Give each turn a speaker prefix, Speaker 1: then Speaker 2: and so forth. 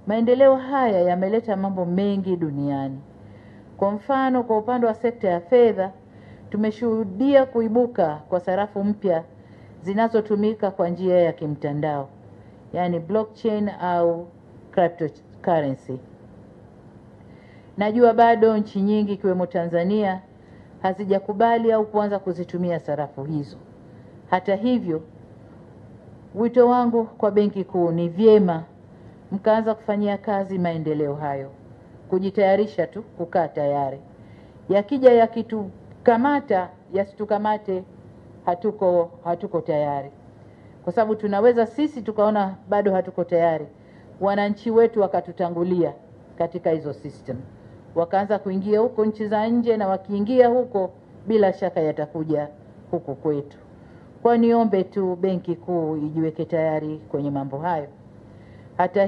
Speaker 1: Maendeleo haya yameleta mambo mengi duniani. Kwa mfano, kwa upande wa sekta ya fedha, tumeshuhudia kuibuka kwa sarafu mpya zinazotumika kwa njia ya kimtandao, yani blockchain au cryptocurrency. Najua bado nchi nyingi ikiwemo Tanzania hazijakubali au kuanza kuzitumia sarafu hizo. Hata hivyo, wito wangu kwa Benki Kuu ni vyema mkaanza kufanyia kazi maendeleo hayo, kujitayarisha tu, kukaa tayari. Yakija yakitukamata, yasitukamate hatuko tayari. Kwa sababu tunaweza sisi tukaona bado hatuko tayari, wananchi wetu wakatutangulia katika hizo system, wakaanza kuingia huko nchi za nje, na wakiingia huko bila shaka yatakuja huku kwetu. Kwa niombe tu Benki Kuu ijiweke tayari kwenye mambo hayo. Hata